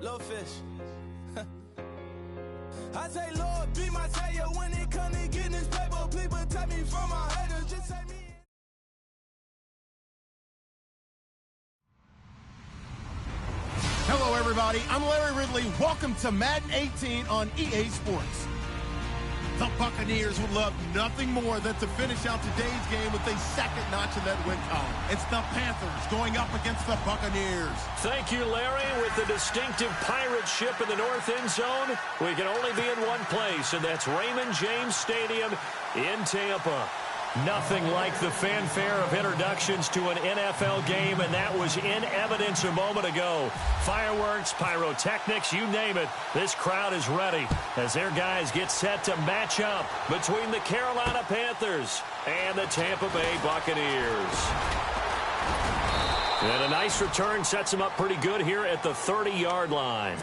Little fish. I say, Lord, be my savior when it comes to getting this paper. Please protect me from my haters. Just take me. Hello, everybody. I'm Larry Ridley. Welcome to Madden 18 on EA Sports. The Buccaneers would love nothing more than to finish out today's game with a second notch in that win column. It's the Panthers going up against the Buccaneers. Thank you, Larry. With the distinctive pirate ship in the north end zone, we can only be in one place, and that's Raymond James Stadium in Tampa. Nothing like the fanfare of introductions to an NFL game, and that was in evidence a moment ago. Fireworks, pyrotechnics, you name it. This crowd is ready as their guys get set to match up between the Carolina Panthers and the Tampa Bay Buccaneers. And a nice return sets them up pretty good here at the 30-yard line.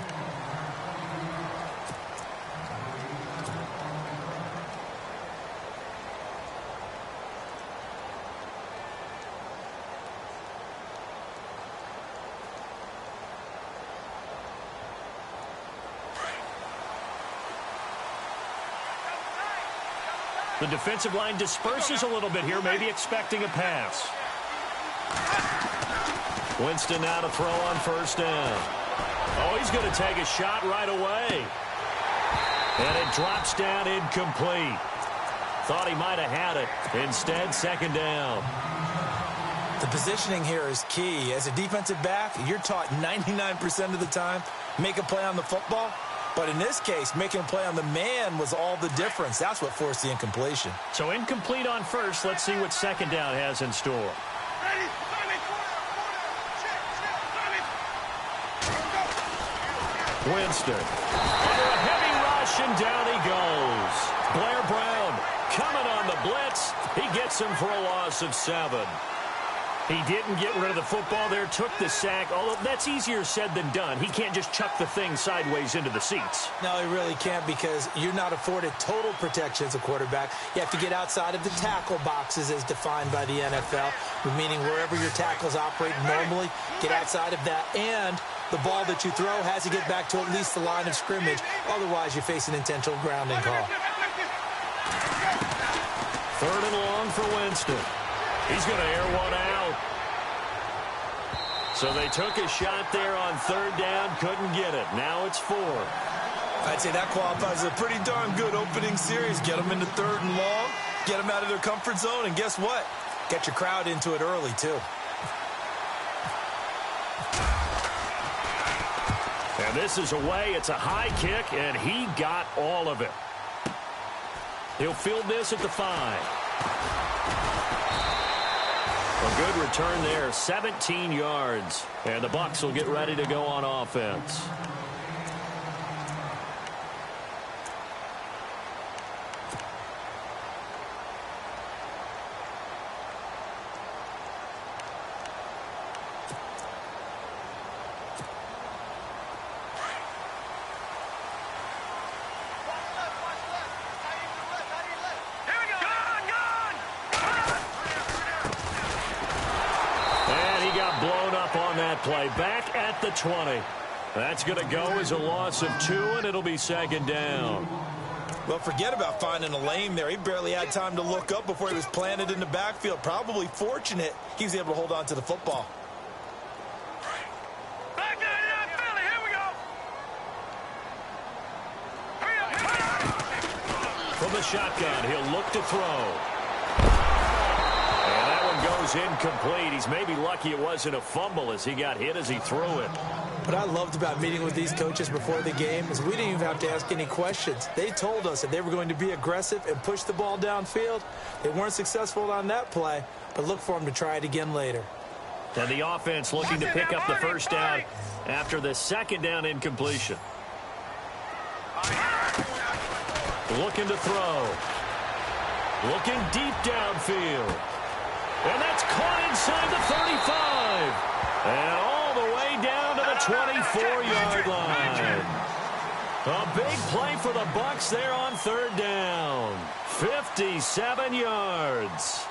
The defensive line disperses a little bit here, maybe expecting a pass. Winston now to throw on first down. Oh, he's going to take a shot right away. And it drops down incomplete. Thought he might have had it. Instead, second down. The positioning here is key. As a defensive back, you're taught 99% of the time, make a play on the football. But in this case, making a play on the man was all the difference. That's what forced the incompletion. So incomplete on first. Let's see what second down has in store. Winston. Under a heavy rush, and down he goes. Blair Brown coming on the blitz. He gets him for a loss of 7. He didn't get rid of the football there, took the sack, although that's easier said than done. He can't just chuck the thing sideways into the seats. No, he really can't, because you're not afforded total protection as a quarterback. You have to get outside of the tackle boxes as defined by the NFL, meaning wherever your tackles operate normally, get outside of that. And the ball that you throw has to get back to at least the line of scrimmage. Otherwise, you face an intentional grounding call. Third and long for Winston. He's going to air one out. So they took a shot there on third down, couldn't get it. Now it's 4. I'd say that qualifies as a pretty darn good opening series. Get them into third and long, get them out of their comfort zone, and guess what? Get your crowd into it early, too. And this is away. It's a high kick, and he got all of it. He'll field this at the 5. A good return there, 17 yards. And the Bucs will get ready to go on offense. Play back at the 20. That's going to go as a loss of 2, and it'll be second down. Well, forget about finding a lane there. He barely had time to look up before he was planted in the backfield. Probably fortunate he was able to hold on to the football. Back there, yeah, Philly, here we go. From the shotgun, he'll look to throw. Goes incomplete. He's maybe lucky it wasn't a fumble as he got hit as he threw it. What I loved about meeting with these coaches before the game is we didn't even have to ask any questions. They told us that they were going to be aggressive and push the ball downfield. They weren't successful on that play, but look for them to try it again later. And the offense looking to pick up the first down after the second down incompletion. Looking to throw. Looking deep downfield. And that's caught inside the 35. And all the way down to the 24-yard line. A big play for the Bucs there on third down. 57 yards.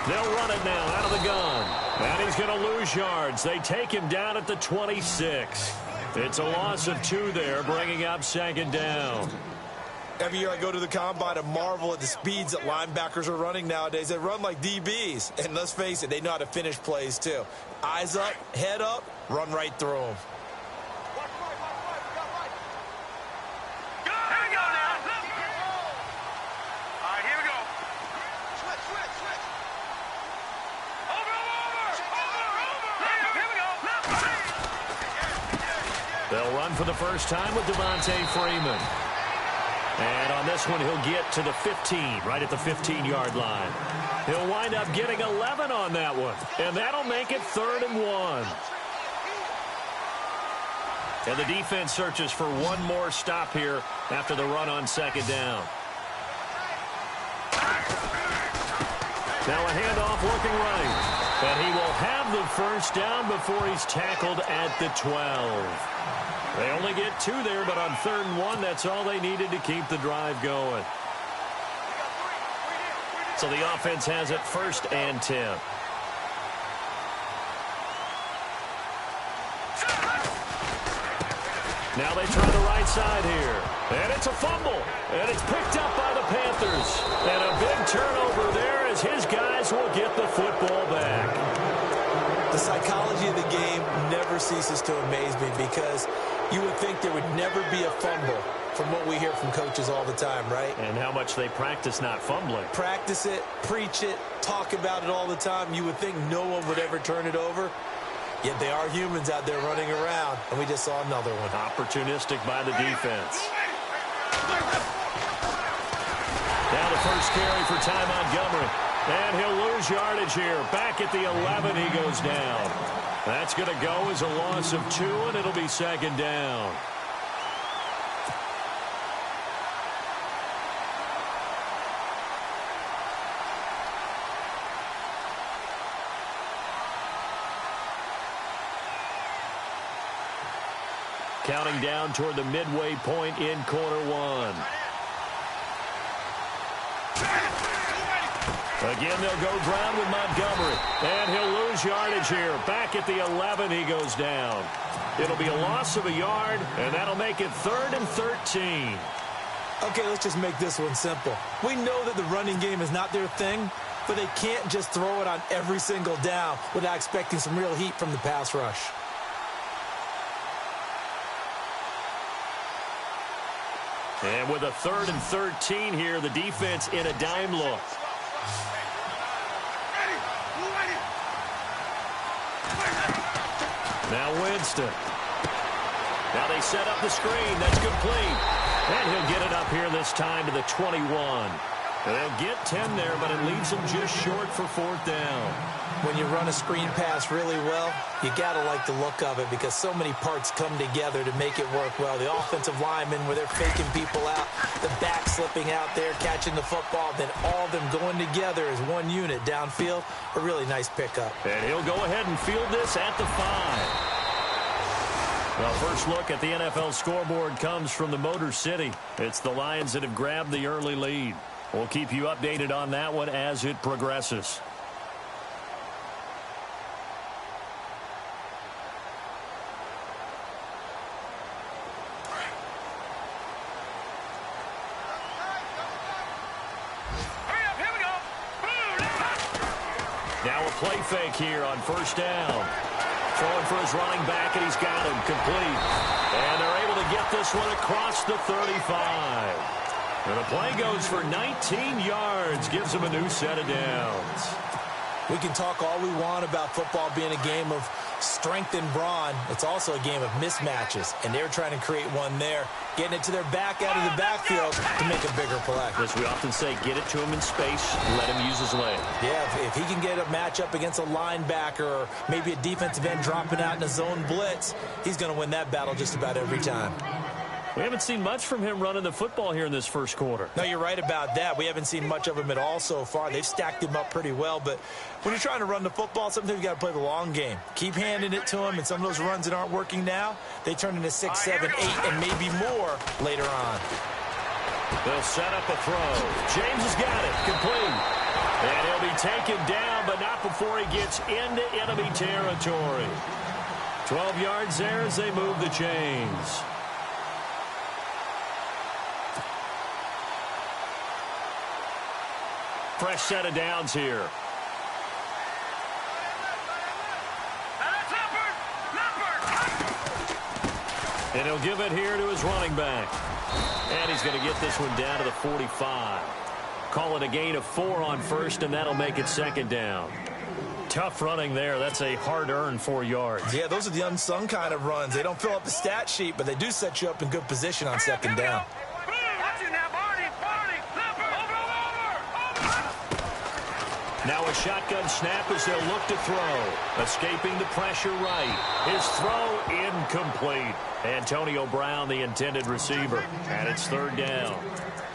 They'll run it now out of the gun. And he's going to lose yards. They take him down at the 26. It's a loss of 2 there, bringing up second down. Every year I go to the combine and marvel at the speeds that linebackers are running nowadays. They run like DBs. And let's face it, they know how to finish plays too. Eyes up, head up, run right through them. They'll run for the first time with Devontae Freeman. And on this one, he'll get to the 15, right at the 15-yard line. He'll wind up getting 11 on that one. And that'll make it 3rd and 1. And the defense searches for one more stop here after the run on second down. Now a handoff looking right. And he will have the first down before he's tackled at the 12. They only get 2 there, but on 3rd and 1, that's all they needed to keep the drive going. So the offense has it 1st and 10. Now they try the right side here. And it's a fumble. And it's picked up by the Panthers. And a big turnover there as his guys will get the football back. The psychology of the game never ceases to amaze me because you would think there would never be a fumble from what we hear from coaches all the time, right? And how much they practice not fumbling. Practice it, preach it, talk about it all the time. You would think no one would ever turn it over. Yet they are humans out there running around, and we just saw another one. Opportunistic by the defense. Now the first carry for Ty Montgomery. And he'll lose yardage here. Back at the 11, he goes down. That's going to go as a loss of 2, and it'll be second down. Counting down toward the midway point in quarter 1. Again, they'll go ground with Montgomery. And he'll lose yardage here. Back at the 11, he goes down. It'll be a loss of a yard, and that'll make it 3rd and 13. Okay, let's just make this one simple. We know that the running game is not their thing, but they can't just throw it on every single down without expecting some real heat from the pass rush. And with a 3rd and 13 here, the defense in a dime look. Now Winston. Now they set up the screen. That's complete. And he'll get it up here this time to the 21. They'll get 10 there, but it leaves them just short for 4th down. When you run a screen pass really well, you got to like the look of it because so many parts come together to make it work well. The offensive linemen, where they're faking people out, the back slipping out there, catching the football, then all of them going together as one unit downfield. A really nice pickup. And he'll go ahead and field this at the 5. Well, first look at the NFL scoreboard comes from the Motor City. It's the Lions that have grabbed the early lead. We'll keep you updated on that one as it progresses. Now a play fake here on 1st down. Throwing for his running back, and he's got him complete. And they're able to get this one across the 35. And the play goes for 19 yards, gives him a new set of downs. We can talk all we want about football being a game of strength and brawn. It's also a game of mismatches, and they're trying to create one there, getting it to their back out of the backfield to make a bigger play. As we often say, get it to him in space, let him use his leg. Yeah, if he can get a matchup against a linebacker or maybe a defensive end dropping out in a zone blitz, he's going to win that battle just about every time. We haven't seen much from him running the football here in this first quarter. No, you're right about that. We haven't seen much of him at all so far. They've stacked him up pretty well, but when you're trying to run the football, sometimes you got to play the long game. Keep handing it to him, and some of those runs that aren't working now, they turn into 6, 7, 8, and maybe more later on. They'll set up a throw. James has got it. Complete. And he'll be taken down, but not before he gets into enemy territory. 12 yards there as they move the chains. Fresh set of downs here. And he'll give it here to his running back. And he's going to get this one down to the 45. Call it a gain of 4 on first, and that'll make it second down. Tough running there. That's a hard-earned 4 yards. Yeah, those are the unsung kind of runs. They don't fill up the stat sheet, but they do set you up in good position on second down. Now a shotgun snap as they'll look to throw. Escaping the pressure right. His throw incomplete. Antonio Brown, the intended receiver. And it's third down.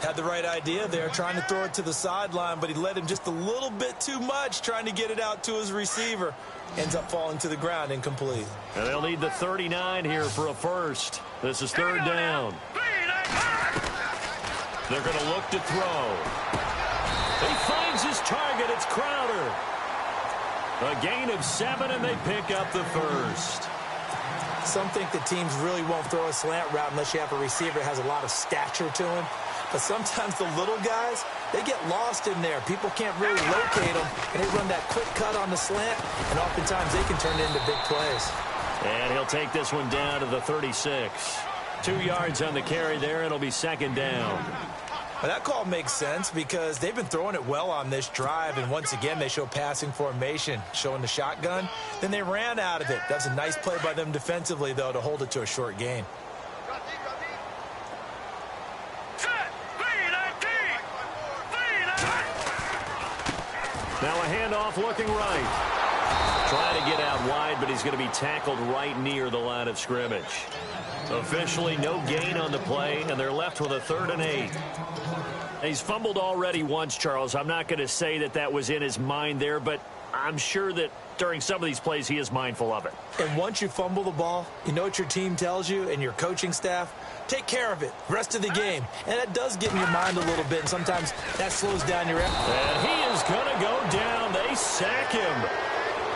Had the right idea there, trying to throw it to the sideline, but he led him just a little bit too much, trying to get it out to his receiver. Ends up falling to the ground, incomplete. And they'll need the 39 here for a first. This is third down. They're going to look to throw. He finds his target. It's Crowder. A gain of 7, and they pick up the first. Some think that teams really won't throw a slant route unless you have a receiver that has a lot of stature to him. But sometimes the little guys, they get lost in there. People can't really locate them, and they run that quick cut on the slant, and oftentimes they can turn it into big plays. And he'll take this one down to the 36. 2 yards on the carry there. It'll be second down. Well, that call makes sense because they've been throwing it well on this drive, and once again they show passing formation, showing the shotgun. Then they ran out of it. That's a nice play by them defensively, though, to hold it to a short gain. Now a handoff looking right. Trying to get out wide, but he's going to be tackled right near the line of scrimmage. Officially no gain on the play, and they're left with a 3rd and 8. He's fumbled already once, Charles. I'm not going to say that that was in his mind there, but I'm sure that during some of these plays he is mindful of it. And once you fumble the ball, you know what your team tells you and your coaching staff? Take care of it rest of the game. And that does get in your mind a little bit, and sometimes that slows down your effort. And he is going to go down. They sack him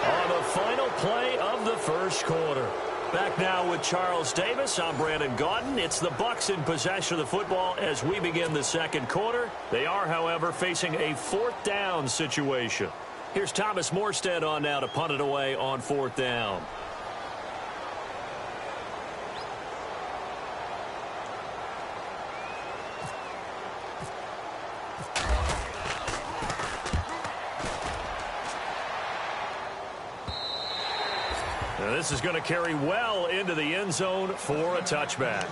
on the final play of the first quarter. Back now with Charles Davis. I'm Brandon Gaudin. It's the Bucs in possession of the football as we begin the second quarter. They are, however, facing a 4th down situation. Here's Thomas Morstead on now to punt it away on 4th down. Now this is going to carry well into the end zone for a touchback.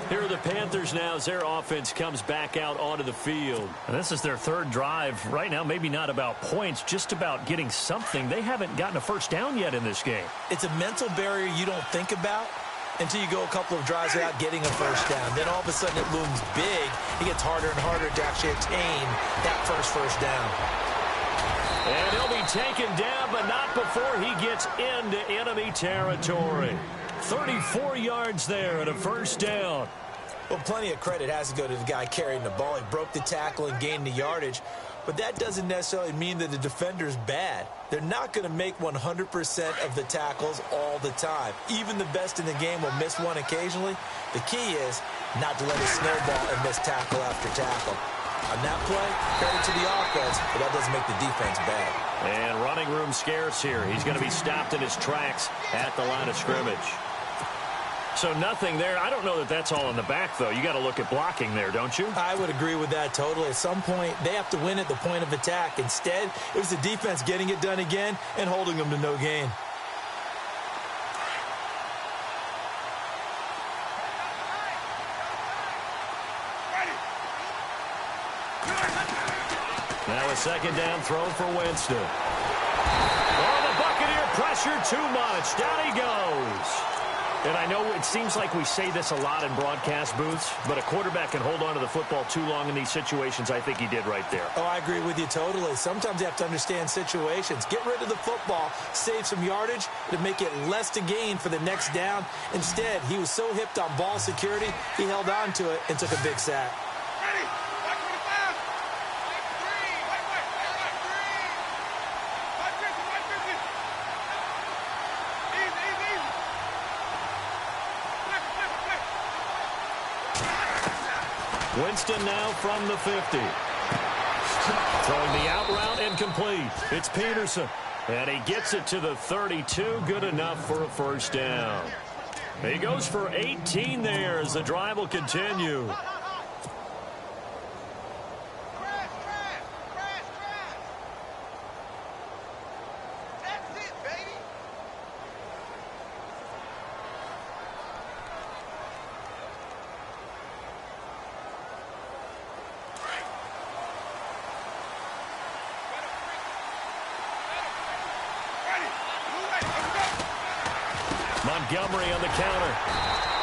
Here are the Panthers now as their offense comes back out onto the field. And this is their 3rd drive. Right now, maybe not about points, just about getting something. They haven't gotten a first down yet in this game. It's a mental barrier you don't think about until you go a couple of drives without getting a first down. Then all of a sudden it looms big. It gets harder and harder to actually attain that first down. And he'll be taken down, but not before he gets into enemy territory. 34 yards there and a first down. Well, plenty of credit has to go to the guy carrying the ball. He broke the tackle and gained the yardage. But that doesn't necessarily mean that the defender's bad. They're not going to make 100% of the tackles all the time. Even the best in the game will miss one occasionally. The key is not to let it snowball and miss tackle after tackle. On that play, credit to the offense, but that doesn't make the defense bad. And running room scarce here. He's going to be stopped in his tracks at the line of scrimmage. So nothing there. I don't know that that's all in the back, though. You got to look at blocking there, don't you? I would agree with that totally. At some point, they have to win at the point of attack. Instead, it was the defense getting it done again and holding them to no gain. Now a second down throw for Winston. Oh, the Buccaneer pressure too much. Down he goes. And I know it seems like we say this a lot in broadcast booths, but a quarterback can hold on to the football too long in these situations. I think he did right there. Oh, I agree with you totally. Sometimes you have to understand situations. Get rid of the football, save some yardage to make it less to gain for the next down. Instead, he was so hipped on ball security, he held on to it and took a big sack. Winston now from the 50. Throwing the out route incomplete. It's Peterson. And he gets it to the 32. Good enough for a first down. He goes for 18 there as the drive will continue. Montgomery on the counter.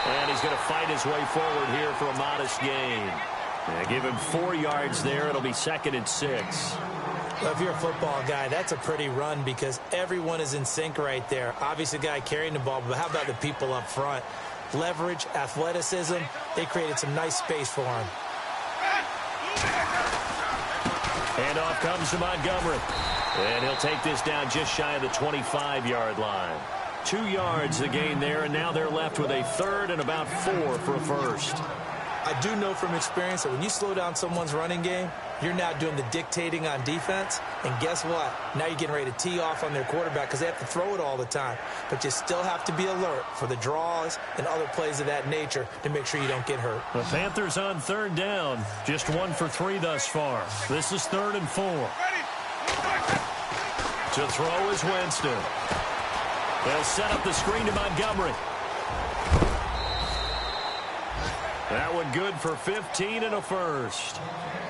And he's going to fight his way forward here for a modest gain. Give him 4 yards there. It'll be 2nd and 6. Well, if you're a football guy, that's a pretty run because everyone is in sync right there. Obviously, the guy carrying the ball, but how about the people up front? Leverage, athleticism, they created some nice space for him. Handoff comes to Montgomery. And he'll take this down just shy of the 25-yard line. 2 yards the gain there, and now they're left with a 3rd and about 4 for a first. I do know from experience that when you slow down someone's running game, you're now doing the dictating on defense. And guess what? Now you're getting ready to tee off on their quarterback because they have to throw it all the time. But you still have to be alert for the draws and other plays of that nature to make sure you don't get hurt. The Panthers on 3rd down. Just 1 for 3 thus far. This is 3rd and 4. To throw is Winston. They'll set up the screen to Montgomery. That one good for 15 and a first.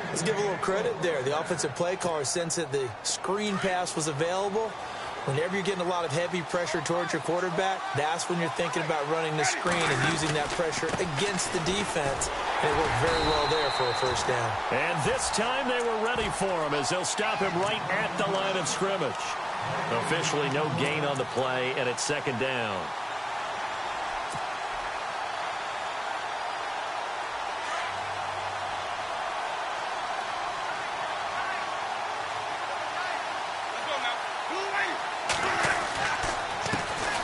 Let's give a little credit there. The offensive play caller sensed that the screen pass was available. Whenever you're getting a lot of heavy pressure towards your quarterback, that's when you're thinking about running the screen and using that pressure against the defense. And it worked very well there for a first down. And this time they were ready for him as they'll stop him right at the line of scrimmage. Officially no gain on the play, and it's 2nd down.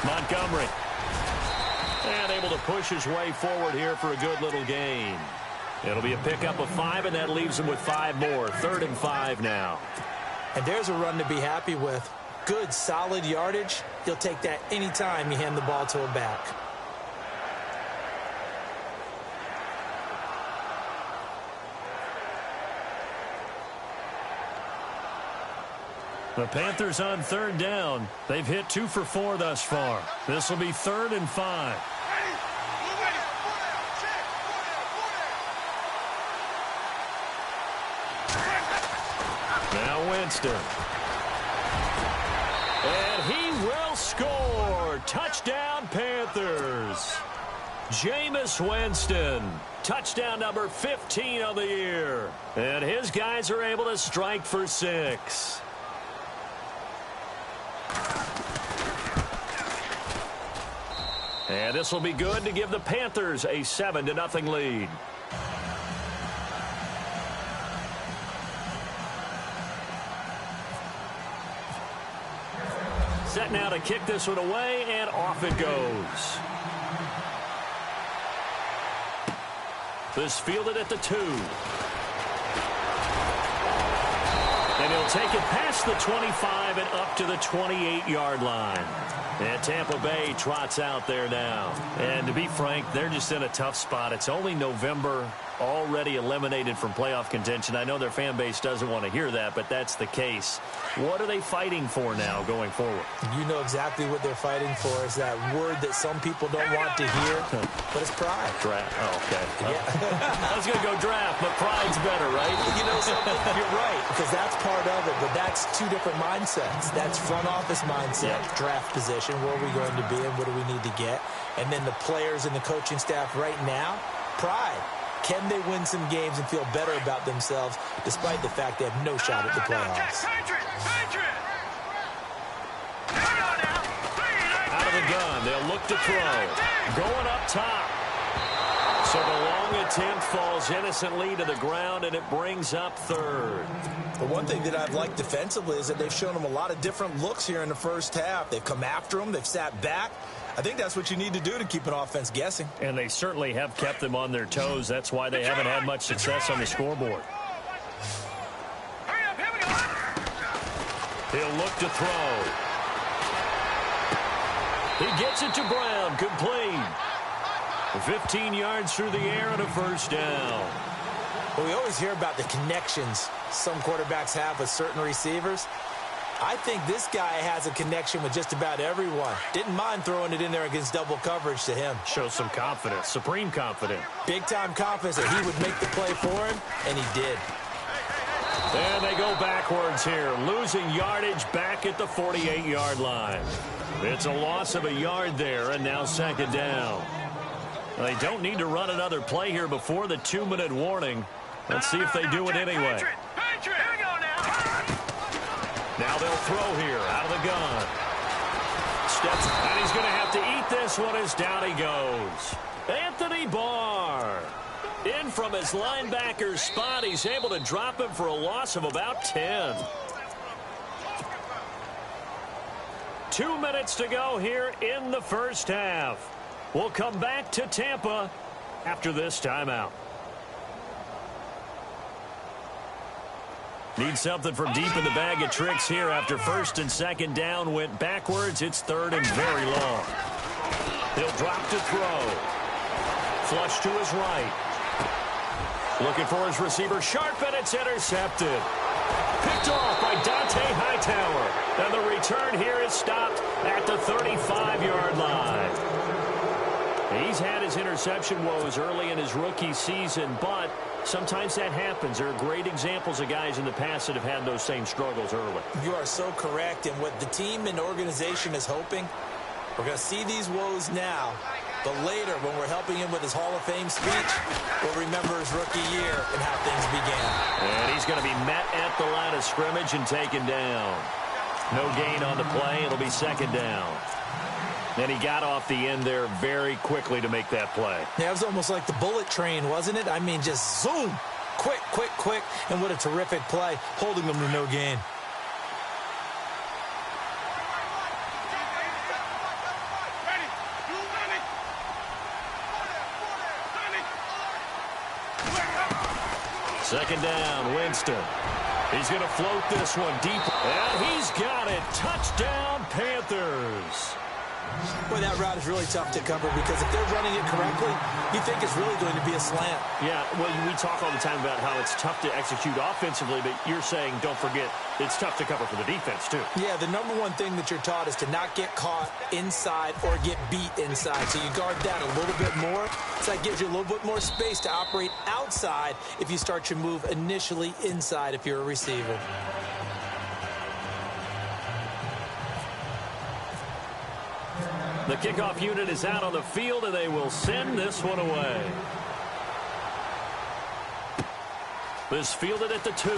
Montgomery. And able to push his way forward here for a good little gain. It'll be a pickup of 5, and that leaves him with 5 more. 3rd and 5 now. And there's a run to be happy with. Good, solid yardage. You'll take that anytime you hand the ball to a back. The Panthers on 3rd down. They've hit 2 for 4 thus far. This will be 3rd and 5. Now Winston. And he will score. Touchdown, Panthers. Jameis Winston. Touchdown number 15 of the year. And his guys are able to strike for 6. And this will be good to give the Panthers a 7-0 lead. Set now to kick this one away, and off it goes. This fielded at the 2. And he'll take it past the 25 and up to the 28-yard line. And Tampa Bay trots out there now. And to be frank, they're just in a tough spot. It's only November, already eliminated from playoff contention. I know their fan base doesn't want to hear that, but that's the case. What are they fighting for now going forward? You know exactly what they're fighting for. Is that word that some people don't want to hear, but it's pride. Draft. Oh, okay. Yeah. I was going to go draft, but pride's better, right? You know something? You're right, because that's part of it, but that's 2 different mindsets. That's front office mindset, draft position, where are we going to be and what do we need to get? And then the players and the coaching staff right now, pride. Can they win some games and feel better about themselves despite the fact they have no shot at the playoffs? Out of the gun, they'll look to throw. Going up top. So the long attempt falls innocently to the ground, and it brings up third. The one thing that I've liked defensively is that they've shown them a lot of different looks here in the first half. They've come after them. They've sat back. I think that's what you need to do to keep an offense guessing. And they certainly have kept them on their toes. That's why they haven't had much success on the scoreboard. Hurry up, here we go. He'll look to throw. He gets it to Brown, complete. 15 yards through the air and a first down. Well, we always hear about the connections some quarterbacks have with certain receivers. I think this guy has a connection with just about everyone. Didn't mind throwing it in there against double coverage to him. Shows some confidence, supreme confidence. Big-time confidence that he would make the play for him, and he did. And they go backwards here, losing yardage back at the 48-yard line. It's a loss of a yard there, and now second down. They don't need to run another play here before the 2-minute warning. Let's see if they do it anyway. Patriot, here we go now. Now they'll throw here out of the gun. Steps, and he's going to have to eat this one as down he goes. Anthony Barr. In from his linebacker spot, he's able to drop him for a loss of about 10. 2 minutes to go here in the first half. We'll come back to Tampa after this timeout. Need something from deep in the bag of tricks here after first and second down went backwards. It's third and very long. He'll drop to throw. Flush to his right. Looking for his receiver sharp, and it's intercepted. Picked off by Dante Hightower. And the return here is stopped at the 35-yard line. He's had his interception woes early in his rookie season, but sometimes that happens. There are great examples of guys in the past that have had those same struggles early. You are so correct. And what the team and organization is hoping, we're going to see these woes now, but later when we're helping him with his Hall of Fame speech, we'll remember his rookie year and how things began. And he's going to be met at the line of scrimmage and taken down. No gain on the play. It'll be second down. And he got off the end there very quickly to make that play. Yeah, it was almost like the bullet train, wasn't it? I mean, just zoom. Quick, quick, quick. And what a terrific play, holding them to no gain. Second down, Winston. He's going to float this one deep. And he's got it. Touchdown, Panthers. Boy, that route is really tough to cover because if they're running it correctly, you think it's really going to be a slant. Yeah, well, we talk all the time about how it's tough to execute offensively, but you're saying, don't forget, it's tough to cover for the defense, too. Yeah, the number one thing that you're taught is to not get caught inside or get beat inside. So you guard that a little bit more. So that gives you a little bit more space to operate outside if you start your move initially inside if you're a receiver. The kickoff unit is out on the field, and they will send this one away. This fielded at the 2.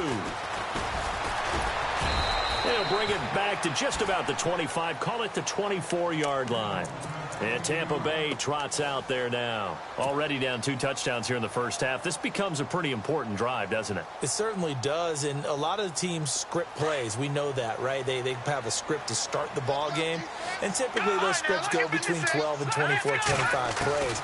They'll bring it back to just about the 25, call it the 24-yard line. And Tampa Bay trots out there now. Already down 2 touchdowns here in the first half. This becomes a pretty important drive, doesn't it? It certainly does, and a lot of the teams script plays. We know that, right? They have a script to start the ball game, and typically those scripts go between 12 and 24, 25 plays.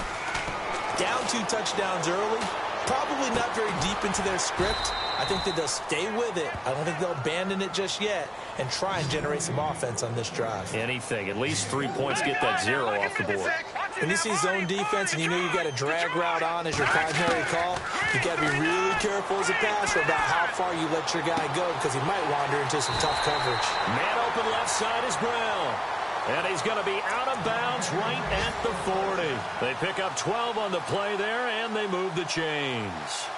Down 2 touchdowns early, probably not very deep into their script. I think that they'll stay with it. I don't think they'll abandon it just yet and try and generate some offense on this drive. Anything. At least 3 points, get that 0 off the board. When you see zone defense and you know you've got a drag route on as your primary call, you've got to be really careful as a passer about how far you let your guy go because he might wander into some tough coverage. Man open left side is Brown. And he's going to be out of bounds right at the 40. They pick up 12 on the play there, and they move the chains.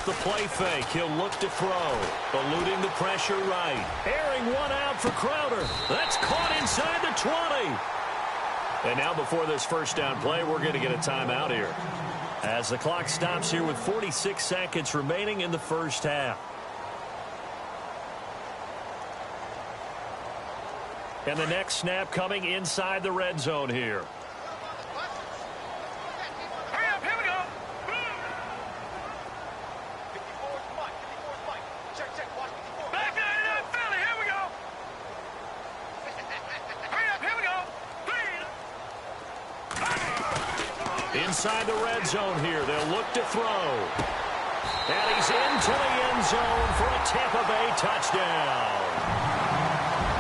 off the play fake. He'll look to throw. Eluding the pressure right. Airing one out for Crowder. That's caught inside the 20. And now before this first down play, we're going to get a timeout here, as the clock stops here with 46 seconds remaining in the first half. And the next snap coming inside the red zone here. Hurry up, here we go. Back line up, Philly, here we go. Hurry up, here we go. Inside the red zone here, they'll look to throw. And he's into the end zone for a Tampa Bay touchdown.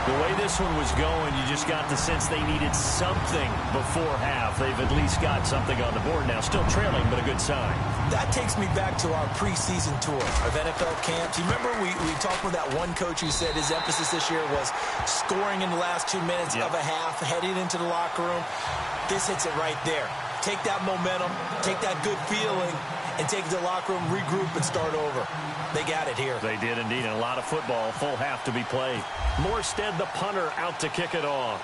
The way this one was going, you just got the sense they needed something before half. They've at least got something on the board now. Still trailing, but a good sign. That takes me back to our preseason tour of NFL camps. You remember we talked with that one coach who said his emphasis this year was scoring in the last 2 minutes of a half, heading into the locker room. This hits it right there. Take that momentum, take that good feeling, and take it to the locker room, regroup, and start over. They got it here. They did indeed, and a lot of football, full half to be played. Morstead, the punter, out to kick it off.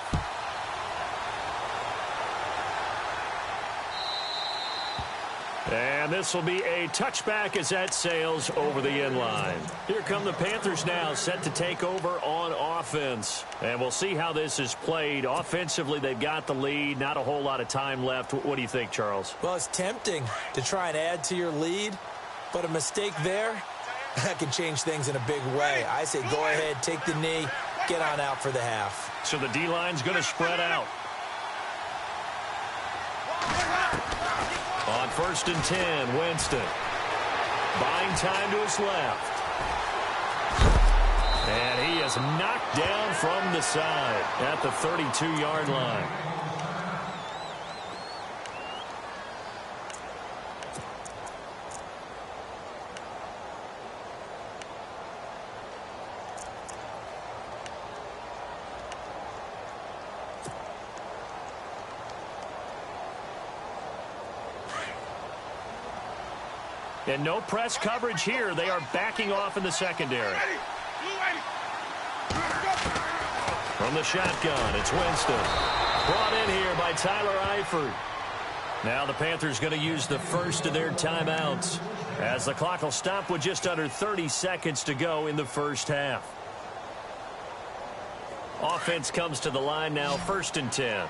And this will be a touchback as that sails over the end line. Here come the Panthers now, set to take over on offense. And we'll see how this is played. Offensively, they've got the lead. Not a whole lot of time left. What do you think, Charles? Well, it's tempting to try and add to your lead, but a mistake there, that can change things in a big way. I say go ahead, take the knee, get on out for the half. So the D-line's going to spread out. On 1st and 10, Winston. Buying time to his left. And he is knocked down from the side at the 32-yard line. And no press coverage here. They are backing off in the secondary. From the shotgun, it's Winston. Brought in here by Tyler Eifert. Now the Panthers going to use the first of their timeouts, as the clock will stop with just under 30 seconds to go in the first half. Offense comes to the line now, 1st and 10.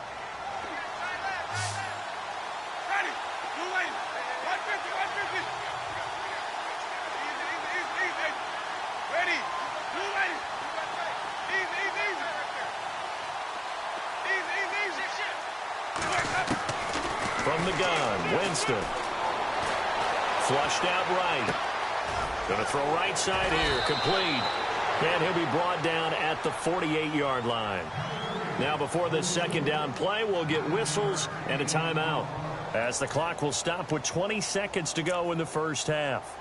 From the gun, Winston. Flushed out right. Going to throw right side here, complete. And he'll be brought down at the 48-yard line. Now before this second down play, we'll get whistles and a timeout, as the clock will stop with 20 seconds to go in the first half.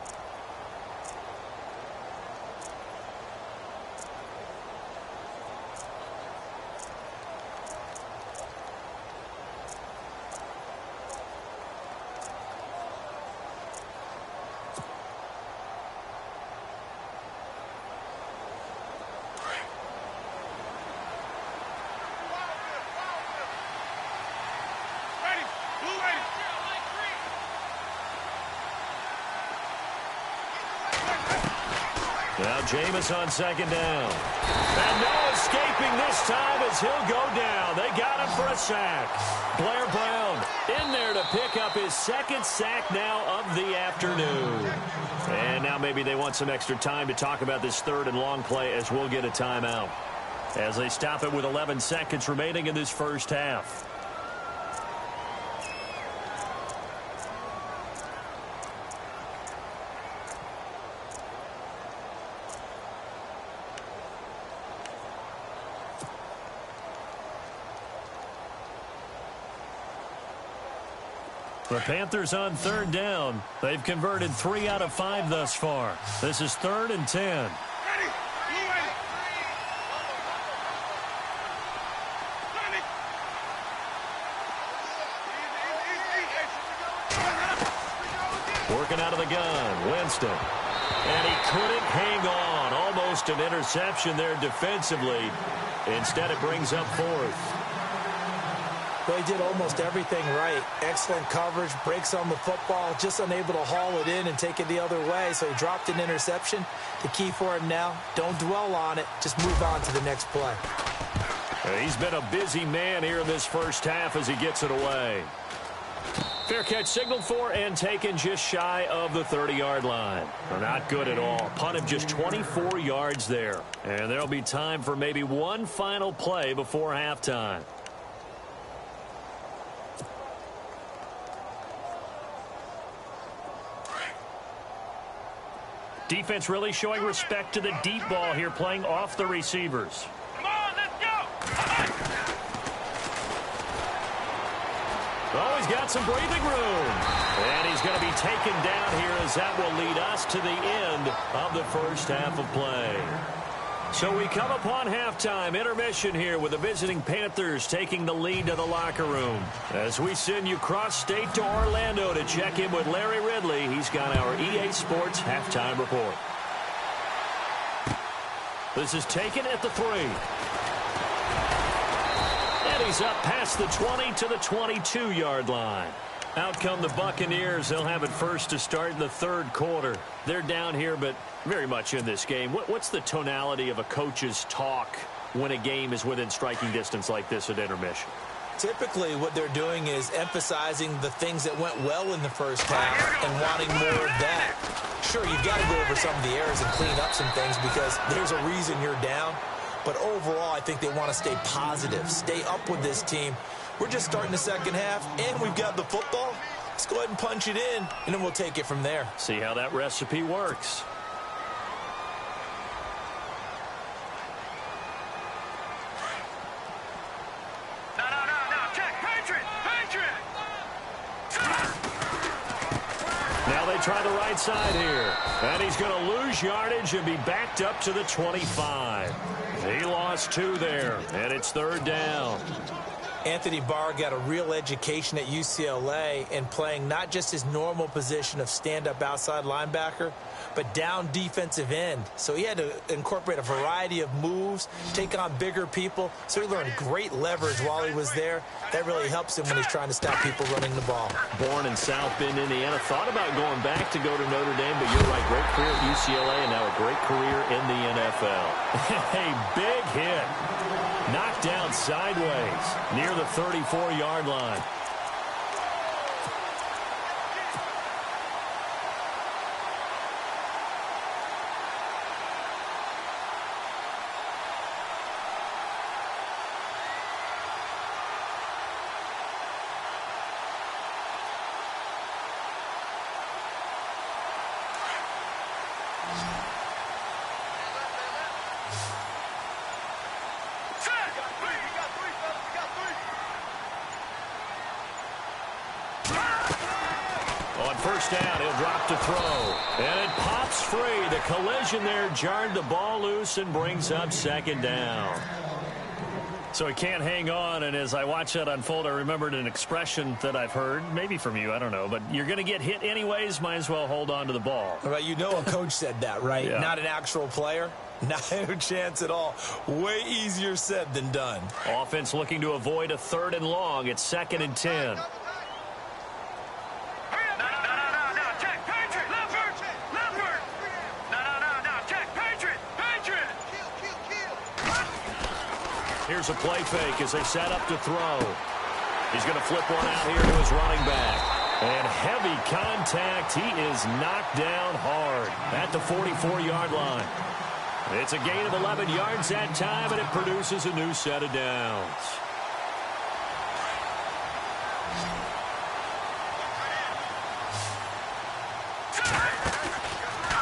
Now Jameis on second down. And no escaping this time as he'll go down. They got him for a sack. Blair Brown in there to pick up his second sack now of the afternoon. And now maybe they want some extra time to talk about this third and long play, as we'll get a timeout, as they stop it with 11 seconds remaining in this first half. The Panthers on third down. They've converted 3 out of 5 thus far. This is 3rd and 10. Working out of the gun, Winston. And he couldn't hang on. Almost an interception there defensively. Instead, it brings up fourth. Well, he did almost everything right. Excellent coverage, breaks on the football, just unable to haul it in and take it the other way. So he dropped an interception. The key for him now, don't dwell on it. Just move on to the next play. He's been a busy man here in this first half as he gets it away. Fair catch signaled for and taken just shy of the 30-yard line. Not good at all. Punt of just 24 yards there. And there'll be time for maybe one final play before halftime. Defense really showing respect to the deep ball here, playing off the receivers. Come on, let's go. Oh, he's got some breathing room. And he's going to be taken down here as that will lead us to the end of the first half of play. So we come upon halftime, intermission here with the visiting Panthers taking the lead to the locker room. As we send you cross-state to Orlando to check in with Larry Ridley, he's got our EA Sports halftime report. This is taken at the 3. And he's up past the 20 to the 22-yard line. Out come the Buccaneers. They'll have it first to start in the third quarter. They're down here, but very much in this game. What's the tonality of a coach's talk when a game is within striking distance like this at intermission? Typically, what they're doing is emphasizing the things that went well in the first half and wanting more of that. Sure, you've got to go over some of the errors and clean up some things because there's a reason you're down. But overall, I think they want to stay positive, stay up with this team. We're just starting the second half, and we've got the football. Let's go ahead and punch it in, and then we'll take it from there. See how that recipe works. No. Check. Patriot. Now they try the right side here. And he's going to lose yardage and be backed up to the 25. He lost 2 there, and it's third down. Anthony Barr got a real education at UCLA in playing not just his normal position of stand-up outside linebacker, but down defensive end. So he had to incorporate a variety of moves, take on bigger people. So he learned great leverage while he was there. That really helps him when he's trying to stop people running the ball. Born in South Bend, Indiana. Thought about going back to go to Notre Dame, but you're right. Great career at UCLA and now a great career in the NFL. A big hit. Knocked down sideways near the 34-yard line. First down, he'll drop to throw. And it pops free. The collision there jarred the ball loose and brings up second down. So he can't hang on, and as I watch that unfold, I remembered an expression that I've heard, maybe from you, I don't know, but you're going to get hit anyways, might as well hold on to the ball. Right, you know a coach said that, right? Yeah. Not an actual player. Not a chance at all. Way easier said than done. Offense looking to avoid a 3rd and long. It's 2nd and 10. Here's a play fake as they set up to throw. He's going to flip one out here to his running back. And heavy contact. He is knocked down hard at the 44-yard line. It's a gain of 11 yards that time, and it produces a new set of downs.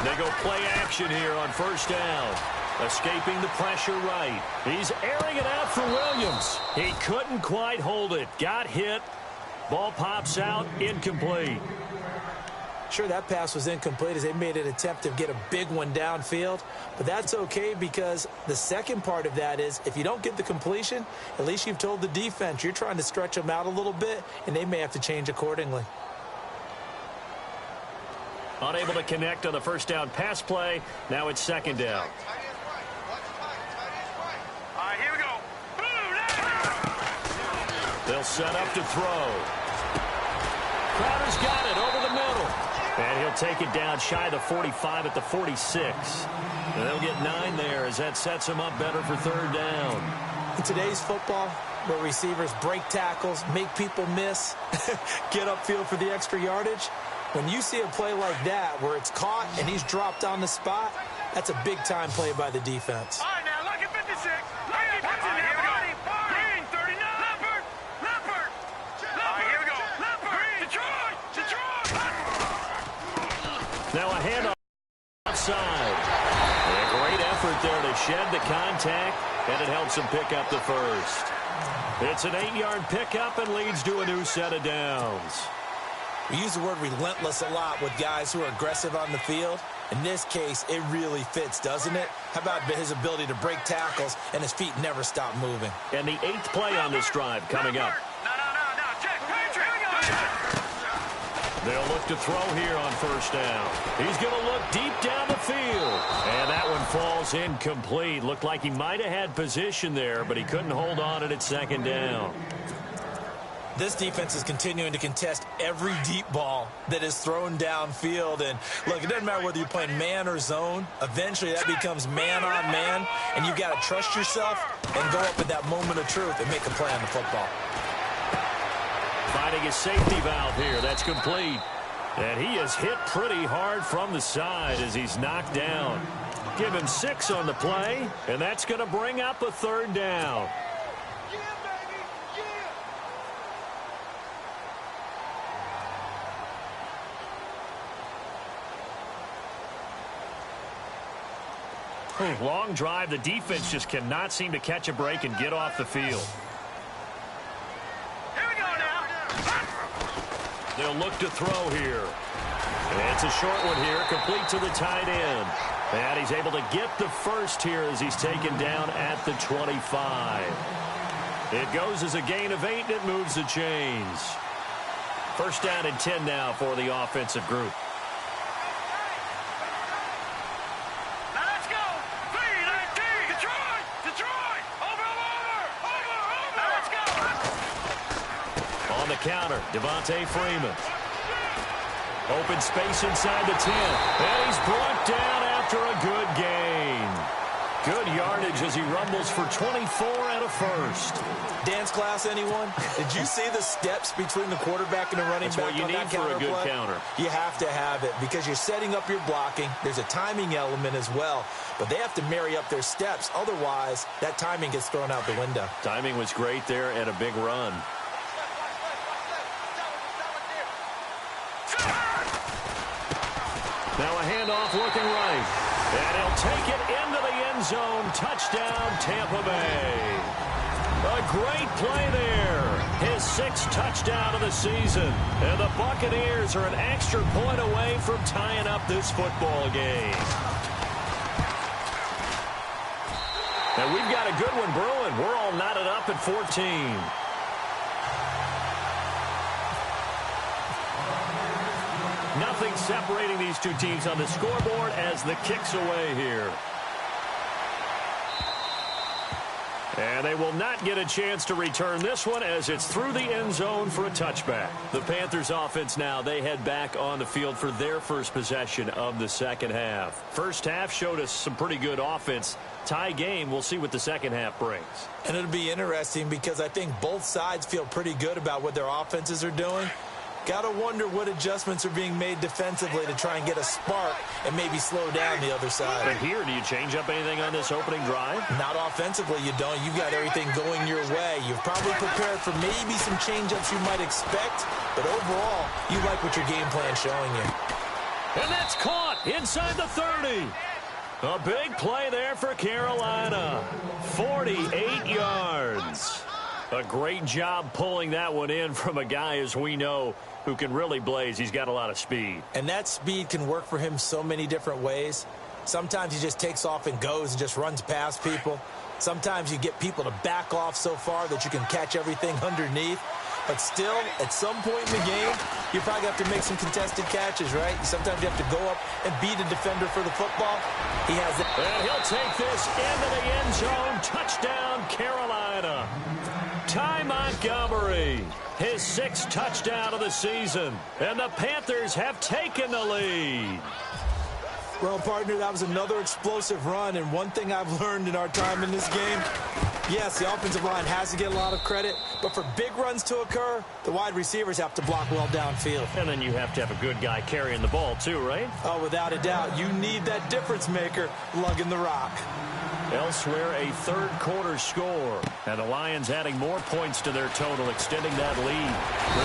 They go play action here on first down. Escaping the pressure right. He's airing it out for Williams. He couldn't quite hold it. Got hit. Ball pops out. Incomplete. Sure, that pass was incomplete as they made an attempt to get a big one downfield. But that's okay because the second part of that is if you don't get the completion, at least you've told the defense you're trying to stretch them out a little bit, and they may have to change accordingly. Unable to connect on the first down pass play. Now it's second down. All right, here we go. They'll set up to throw. Crowder's got it over the middle. And he'll take it down shy of the 45 at the 46. And they'll get 9 there as that sets him up better for third down. In today's football, where receivers break tackles, make people miss, get upfield for the extra yardage, when you see a play like that where it's caught and he's dropped on the spot, that's a big-time play by the defense. All right, now, look at 56. Look at 56. Here we go. Green, 39. Leopard. Leopard. All right, here we go. Leopard. Green. Detroit. Detroit. Now a handoff outside. And a great effort there to shed the contact, and it helps him pick up the first. It's an 8-yard pickup and leads to a new set of downs. We use the word relentless a lot with guys who are aggressive on the field. In this case, it really fits, doesn't it? How about his ability to break tackles and his feet never stop moving? And the 8th play on this drive coming up. No. Check. Patriot. They'll look to throw here on first down. He's going to look deep down the field. And that one falls incomplete. Looked like he might have had position there, but he couldn't hold on at second down. This defense is continuing to contest every deep ball that is thrown downfield. And, look, it doesn't matter whether you're playing man or zone. Eventually, that becomes man-on-man, and you've got to trust yourself and go up at that moment of truth and make a play on the football. Finding his safety valve here. That's complete. And he is hit pretty hard from the side as he's knocked down. Give him 6 on the play, and that's going to bring up a third down. Long drive. The defense just cannot seem to catch a break and get off the field. Here we go now. They'll look to throw here. And it's a short one here, complete to the tight end. And he's able to get the first here as he's taken down at the 25. It goes as a gain of 8, and it moves the chains. First down and 10 now for the offensive group. Counter, Devontae Freeman. Open space inside the 10. And he's brought down after a good gain. Good yardage as he rumbles for 24 and a first. Dance class, anyone? Did you see the steps between the quarterback and the running back on that counter play? That's what you need for a good counter. You have to have it because you're setting up your blocking. There's a timing element as well. But they have to marry up their steps. Otherwise, that timing gets thrown out the window. Timing was great there and a big run. Now a handoff looking right. And he'll take it into the end zone. Touchdown, Tampa Bay. A great play there. His 6th touchdown of the season. And the Buccaneers are an extra point away from tying up this football game. And we've got a good one brewing. We're all knotted up at 14. Nothing separating these two teams on the scoreboard as the kick's away here. And they will not get a chance to return this one as it's through the end zone for a touchback. The Panthers offense now, they head back on the field for their first possession of the second half. First half showed us some pretty good offense. Tie game, we'll see what the second half brings. And it'll be interesting because I think both sides feel pretty good about what their offenses are doing. Got to wonder what adjustments are being made defensively to try and get a spark and maybe slow down the other side. But here, do you change up anything on this opening drive? Not offensively, you don't. You've got everything going your way. You've probably prepared for maybe some change-ups you might expect, but overall, you like what your game plan's showing you. And that's caught inside the 30. A big play there for Carolina. 48 yards. A great job pulling that one in from a guy, as we know, who can really blaze. He's got a lot of speed. And that speed can work for him so many different ways. Sometimes he just takes off and goes and just runs past people. Sometimes you get people to back off so far that you can catch everything underneath. But still, at some point in the game, you probably have to make some contested catches, right? Sometimes you have to go up and beat a defender for the football. He has that. And he'll take this into the end zone. Touchdown, Carolina. Ty Montgomery, his 6th touchdown of the season. And the Panthers have taken the lead. Well, partner, that was another explosive run. And one thing I've learned in our time in this game, yes, the offensive line has to get a lot of credit, but for big runs to occur, the wide receivers have to block well downfield. And then you have to have a good guy carrying the ball too, right? Oh, without a doubt. You need that difference maker lugging the rock. Elsewhere, a third-quarter score. And the Lions adding more points to their total, extending that lead.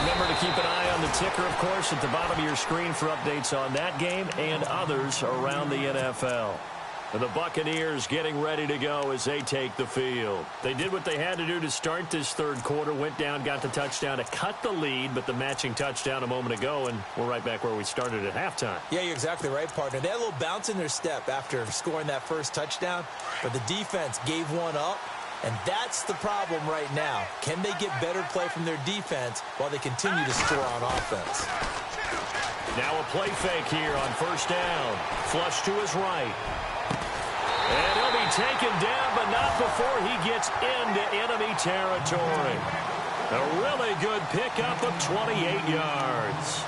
Remember to keep an eye on the ticker, of course, at the bottom of your screen for updates on that game and others around the NFL. The Buccaneers getting ready to go as they take the field. They did what they had to do to start this third quarter, went down, got the touchdown to cut the lead, but the matching touchdown a moment ago, and we're right back where we started at halftime. Yeah, you're exactly right, partner. They had a little bounce in their step after scoring that first touchdown, but the defense gave one up, and that's the problem right now. Can they get better play from their defense while they continue to score on offense? Now a play fake here on first down. Flush to his right. And he'll be taken down, but not before he gets into enemy territory. A really good pickup of 28 yards.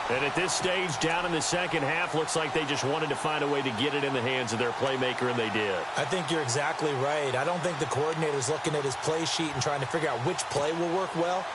And at this stage, down in the second half, looks like they just wanted to find a way to get it in the hands of their playmaker, and they did. I think you're exactly right. I don't think the coordinator's looking at his play sheet and trying to figure out which play will work well.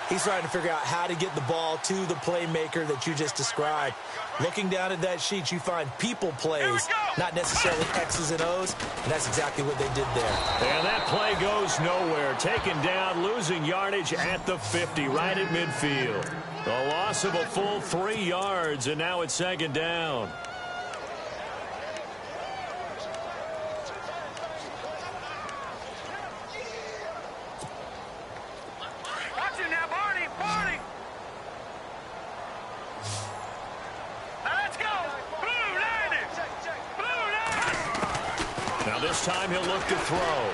He's trying to figure out how to get the ball to the playmaker that you just described. Looking down at that sheet, you find people plays, not necessarily X's and O's, and that's exactly what they did there. And that play goes nowhere. Taken down, losing yardage at the 50, right at midfield. A loss of a full 3 yards, and now it's second down. This time he'll look to throw.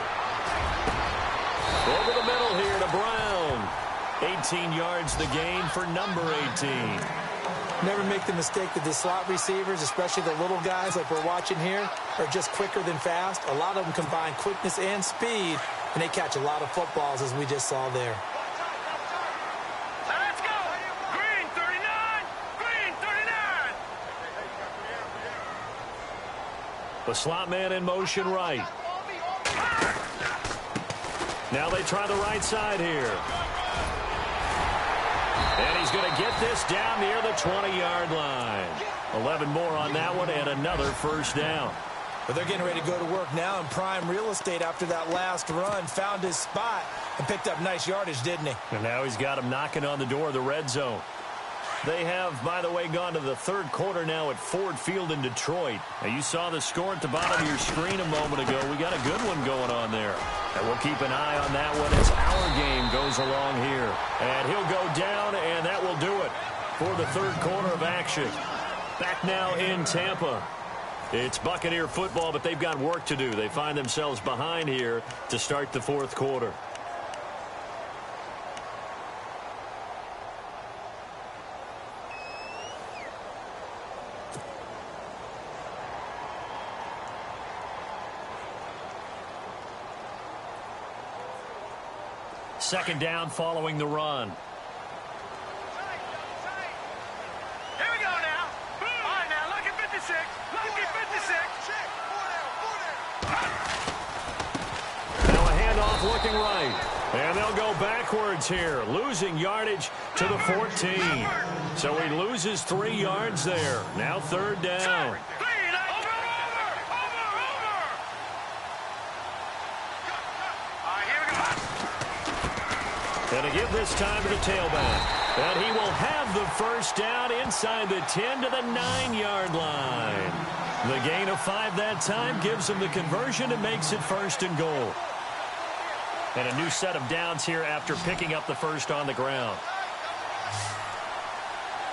Over the middle here to Brown. 18 yards the gain for number 18. Never make the mistake that the slot receivers, especially the little guys like we're watching here, are just quicker than fast. A lot of them combine quickness and speed, and they catch a lot of footballs, as we just saw there. Let's go! Green 39! Green 39! The slot man in motion right. Now they try the right side here. And he's going to get this down near the 20-yard line. 11 more on that one and another first down. But they're getting ready to go to work now in prime real estate after that last run. Found his spot and picked up nice yardage, didn't he? And now he's got him knocking on the door of the red zone. They have, by the way, gone to the third quarter now at Ford Field in Detroit. Now, you saw the score at the bottom of your screen a moment ago. We got a good one going on there. And we'll keep an eye on that one as our game goes along here. And he'll go down, and that will do it for the third quarter of action. Back now in Tampa. It's Buccaneer football, but they've got work to do. They find themselves behind here to start the fourth quarter. Second down following the run. Here we go now. All right, now, look at 56. Look at 56. Now a handoff looking right. And they'll go backwards here, losing yardage to the 14. So he loses 3 yards there. Now third down. And to give this time to the tailback. And he will have the first down inside the 10 to the 9-yard line. The gain of 5 that time gives him the conversion and makes it first and goal. And a new set of downs here after picking up the first on the ground.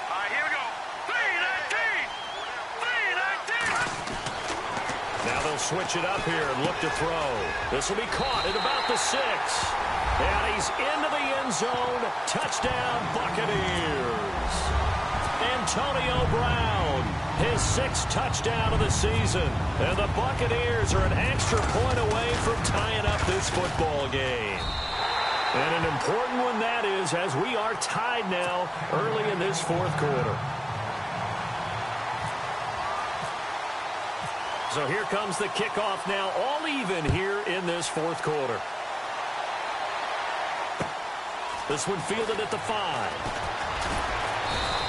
All right, here we go. 3-19. Now they'll switch it up here and look to throw. This will be caught at about the 6. And he's into the end zone. Touchdown, Buccaneers. Antonio Brown, his 6th touchdown of the season. And the Buccaneers are an extra point away from tying up this football game. And an important one that is, as we are tied now early in this 4th quarter. So here comes the kickoff now, all even here in this 4th quarter. This one fielded at the 5.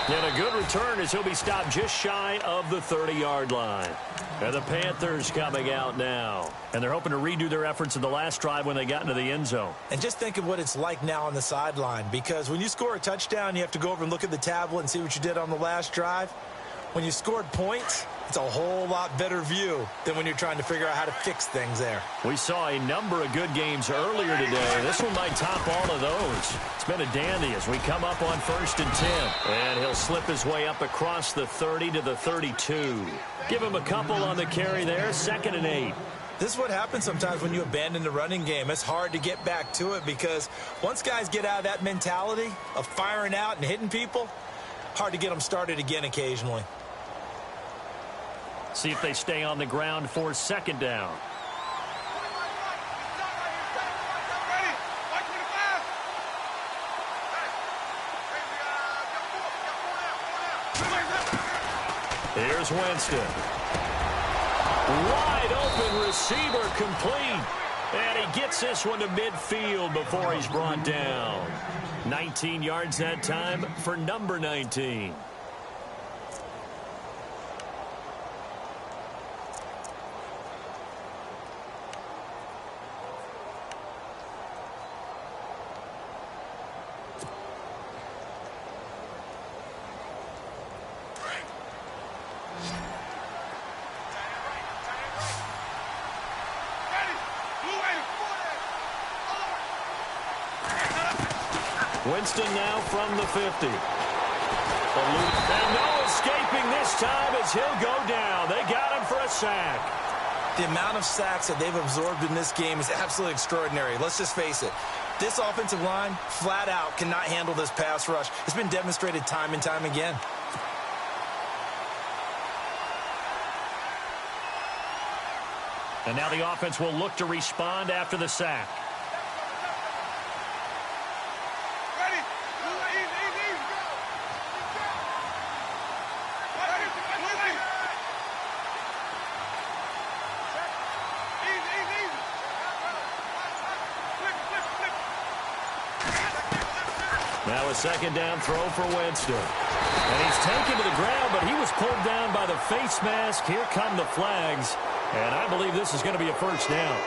And a good return as he'll be stopped just shy of the 30-yard line. And the Panthers coming out now. And they're hoping to redo their efforts in the last drive when they got into the end zone. And just think of what it's like now on the sideline. Because when you score a touchdown, you have to go over and look at the tablet and see what you did on the last drive. When you scored points, it's a whole lot better view than when you're trying to figure out how to fix things there. We saw a number of good games earlier today. This one might top all of those. It's been a dandy as we come up on 1st and 10. And he'll slip his way up across the 30 to the 32. Give him a couple on the carry there. 2nd and 8. This is what happens sometimes when you abandon the running game. It's hard to get back to it because once guys get out of that mentality of firing out and hitting people, hard to get them started again occasionally. See if they stay on the ground for 2nd down. Here's Winston. Wide open receiver complete. And he gets this one to midfield before he's brought down. 19 yards that time for number 19. Winston now from the 50. And no escaping this time as he'll go down. They got him for a sack. The amount of sacks that they've absorbed in this game is absolutely extraordinary. Let's just face it. This offensive line, flat out, cannot handle this pass rush. It's been demonstrated time and time again. And now the offense will look to respond after the sack. Now a 2nd down throw for Winston. And he's taken to the ground, but he was pulled down by the face mask. Here come the flags. And I believe this is going to be a 1st down.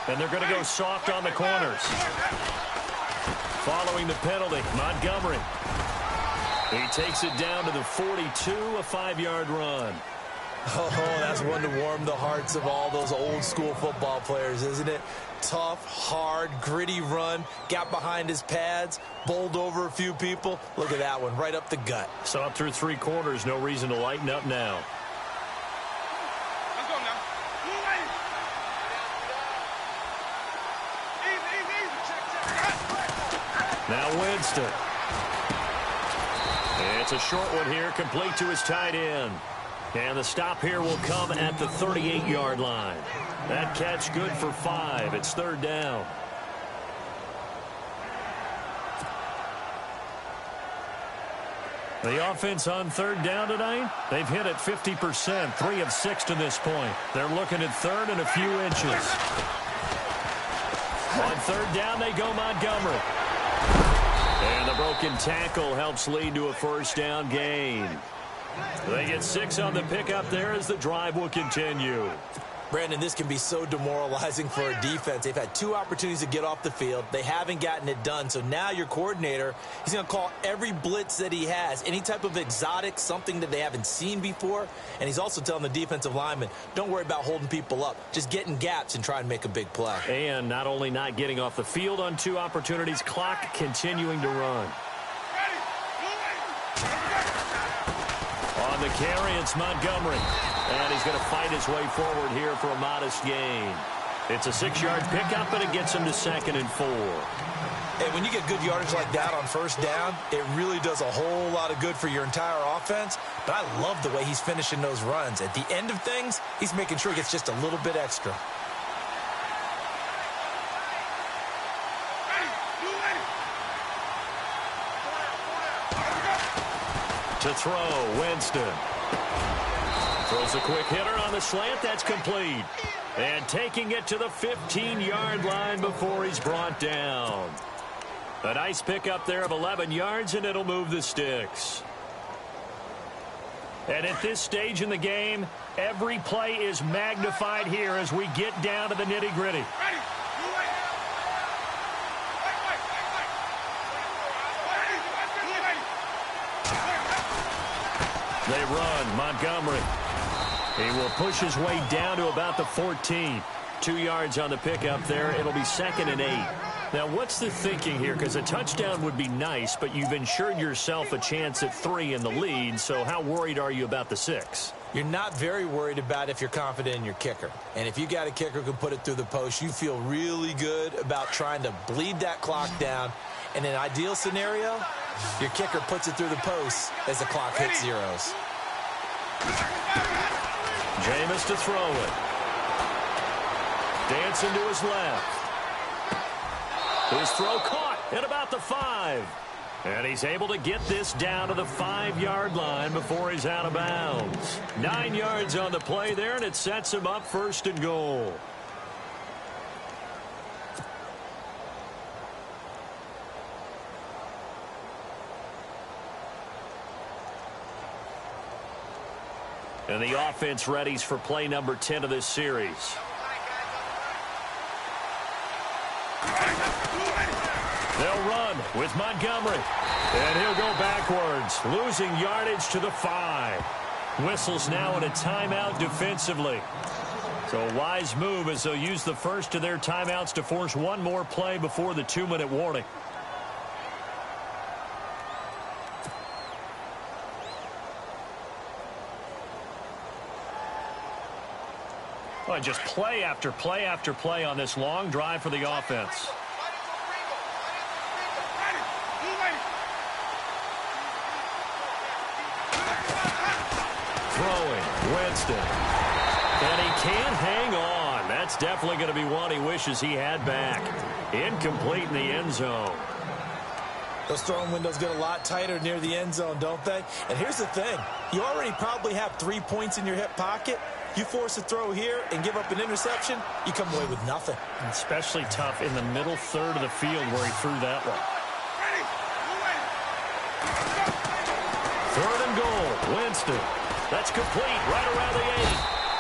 And they're going to go soft on the corners. Following the penalty, Montgomery. He takes it down to the 42, a 5-yard run. Oh, that's one to warm the hearts of all those old-school football players, isn't it? Tough, hard, gritty run, got behind his pads, bowled over a few people. Look at that one, right up the gut. So up through 3 quarters, no reason to lighten up now. Now Winston. It's a short one here, complete to his tight end. And the stop here will come at the 38-yard line. That catch good for 5. It's 3rd down. The offense on 3rd down tonight, they've hit it 50%, 3 of 6 to this point. They're looking at 3rd and a few inches. On 3rd down, they go Montgomery. And the broken tackle helps lead to a 1st down gain. They get 6 on the pickup there as the drive will continue. Brandon, this can be so demoralizing for a defense. They've had 2 opportunities to get off the field. They haven't gotten it done. So now your coordinator, he's going to call every blitz that he has, any type of exotic, something that they haven't seen before. And he's also telling the defensive lineman, don't worry about holding people up. Just get in gaps and try and make a big play. And not only not getting off the field on 2 opportunities, clock continuing to run. On the carry, it's Montgomery. And he's going to fight his way forward here for a modest gain. It's a 6-yard pickup, and it gets him to 2nd and 4. And when you get good yardage like that on first down, it really does a whole lot of good for your entire offense. But I love the way he's finishing those runs. At the end of things, he's making sure he gets just a little bit extra. To throw, Winston. Throws a quick hitter on the slant. That's complete. And taking it to the 15-yard line before he's brought down. A nice pickup there of 11 yards, and it'll move the sticks. And at this stage in the game, every play is magnified here as we get down to the nitty-gritty. They run. Montgomery. He will push his way down to about the 14. 2 yards on the pickup there. It'll be 2nd and 8. Now, what's the thinking here? Because a touchdown would be nice, but you've ensured yourself a chance at 3 in the lead. So how worried are you about the 6? You're not very worried about if you're confident in your kicker. And if you got a kicker who can put it through the post, you feel really good about trying to bleed that clock down. In an ideal scenario, your kicker puts it through the post as the clock hits zeros. Jameis to throw it. Dancing to his left. His throw caught at about the 5. And he's able to get this down to the 5-yard line before he's out of bounds. 9 yards on the play there, and it sets him up 1st and goal. And the offense readies for play number 10 of this series. They'll run with Montgomery. And he'll go backwards, losing yardage to the 5. Whistles now in a timeout defensively. So a wise move as they'll use the first of their timeouts to force one more play before the 2-minute warning. Well, just play after play after play on this long drive for the offense. Throwing, Winston. And he can't hang on. That's definitely going to be one he wishes he had back. Incomplete in the end zone. Those throwing windows get a lot tighter near the end zone, don't they? And here's the thing. You already probably have 3 points in your hip pocket. You force a throw here and give up an interception, you come away with nothing. And especially tough in the middle third of the field where he threw that one. 3rd and goal, Winston. That's complete right around the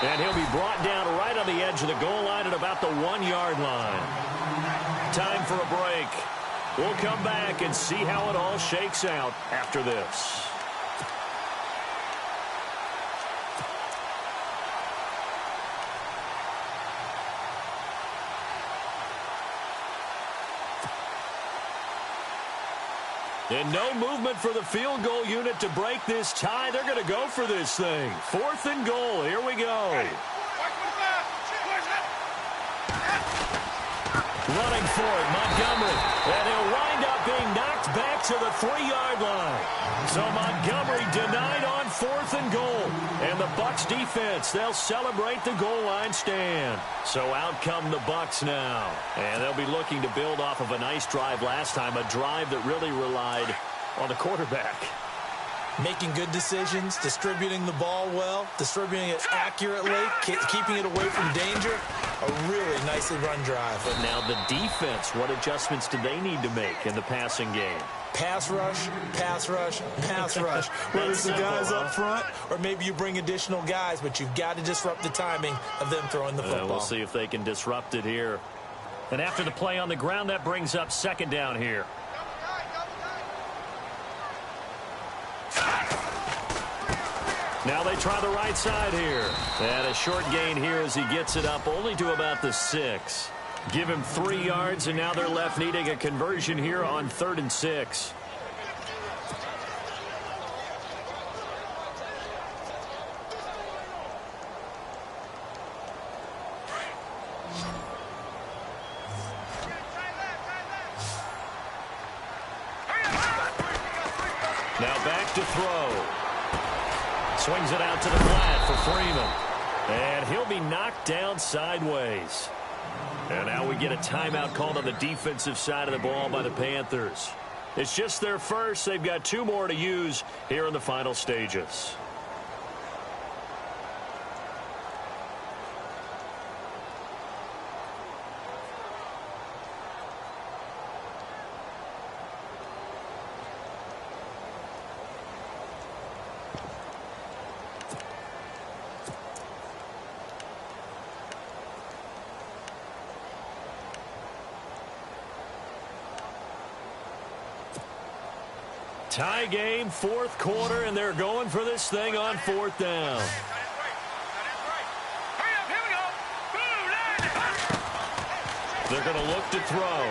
8. And he'll be brought down right on the edge of the goal line at about the 1-yard line. Time for a break. We'll come back and see how it all shakes out after this. And no movement for the field goal unit to break this tie. They're going to go for this thing. 4th and goal. Here we go. Running for it, Montgomery. And he'll wind up being knocked back to the 3-yard line. So Montgomery denied on 4th and goal. And the Bucs defense, they'll celebrate the goal line stand. So out come the Bucs now. And they'll be looking to build off of a nice drive last time, a drive that really relied on the quarterback. Making good decisions, distributing the ball well, distributing it accurately, keeping it away from danger. A really nicely run drive. But now the defense, what adjustments do they need to make in the passing game? Pass rush, pass rush, pass rush. Whether it's the guys up front or maybe you bring additional guys, but you've got to disrupt the timing of them throwing the football. We'll see if they can disrupt it here. And after the play on the ground, that brings up second down here. Now they try the right side here. And a short gain here as he gets it up only to about the 6. Give him 3 yards, and now they're left needing a conversion here on 3rd and 6. Now back to throw. Swings it out to the flat for Freeman. And he'll be knocked down sideways. And now we get a timeout called on the defensive side of the ball by the Panthers. It's just their first. They've got 2 more to use here in the final stages. Tie game, 4th quarter, and they're going for this thing on 4th down. They're going to look to throw.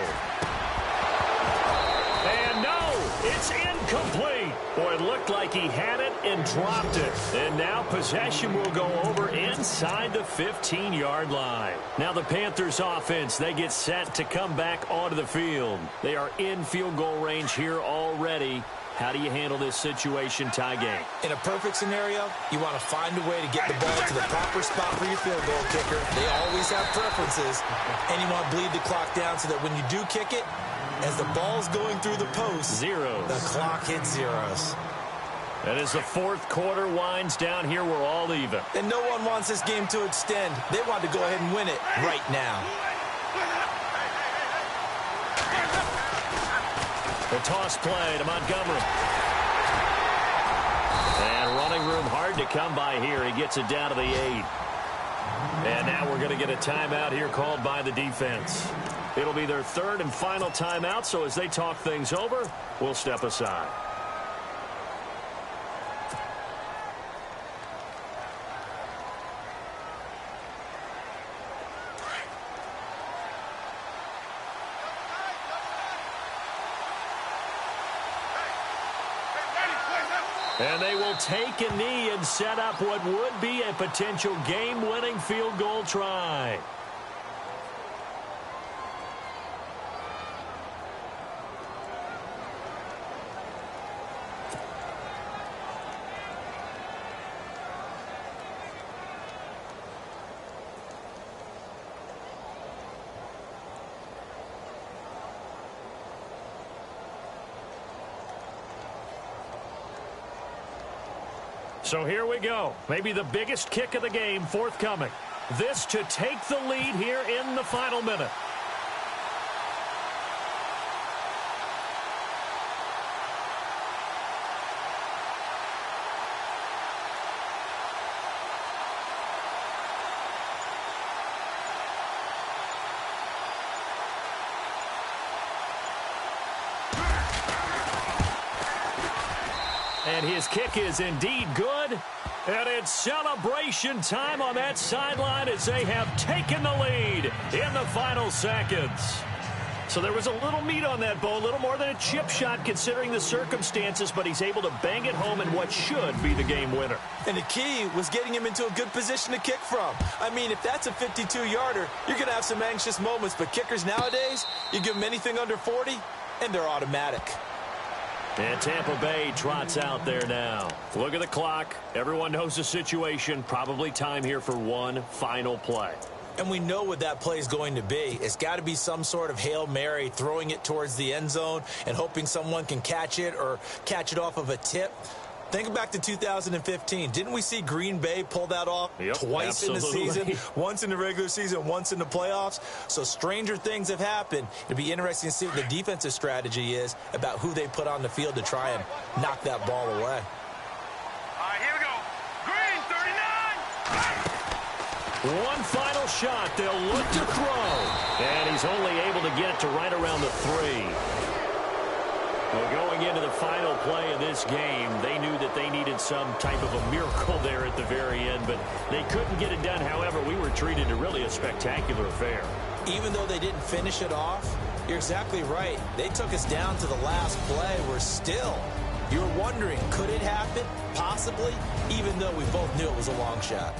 And no, it's incomplete. Boy, it looked like he had it and dropped it. And now possession will go over inside the 15-yard line. Now the Panthers offense, they get set to come back onto the field. They are in field goal range here already. How do you handle this situation, tie game? In a perfect scenario, you want to find a way to get the ball to the proper spot for your field goal kicker. They always have preferences, and you want to bleed the clock down so that when you do kick it, as the ball's going through the post, zeros. The clock hits zeros. And as the 4th quarter winds down here, we're all even. And no one wants this game to extend. They want to go ahead and win it right now. The toss play to Montgomery. And running room hard to come by here. He gets it down to the 8. And now we're going to get a timeout here called by the defense. It'll be their 3rd and final timeout, so as they talk things over, we'll step aside. And they will take a knee and set up what would be a potential game-winning field goal try. So here we go. Maybe the biggest kick of the game forthcoming. This to take the lead here in the final minute. And his kick is indeed good. And it's celebration time on that sideline as they have taken the lead in the final seconds. So there was a little meat on that bone, a little more than a chip shot considering the circumstances, but he's able to bang it home in what should be the game winner. And the key was getting him into a good position to kick from. I mean, if that's a 52-yarder, you're going to have some anxious moments, but kickers nowadays, you give them anything under 40, and they're automatic. And Tampa Bay trots out there now. Look at the clock. Everyone knows the situation. Probably time here for one final play. And we know what that play is going to be. It's got to be some sort of Hail Mary, throwing it towards the end zone and hoping someone can catch it or catch it off of a tip. Think back to 2015. Didn't we see Green Bay pull that off twice in the season? Once in the regular season, once in the playoffs. So stranger things have happened. It'll be interesting to see what the defensive strategy is about who they put on the field to try and knock that ball away. All right, here we go. Green, 39. One final shot. They'll look to throw. And he's only able to get it to right around the 3. Well, going into the final play of this game, they knew that they needed some type of a miracle there at the very end, but they couldn't get it done. However, we were treated to really a spectacular affair. Even though they didn't finish it off, you're exactly right. They took us down to the last play. You're wondering, could it happen? Possibly, even though we both knew it was a long shot.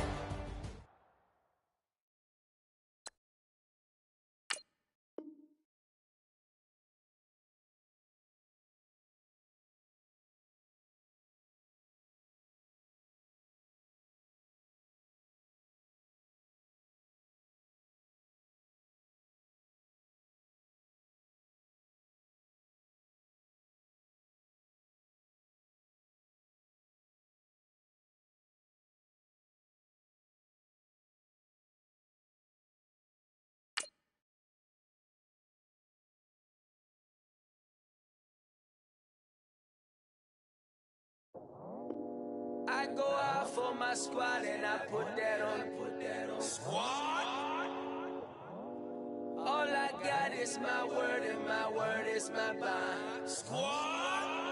I go out for my squad and I put that on. Squad? All I got is my word and my word is my bond. Squad?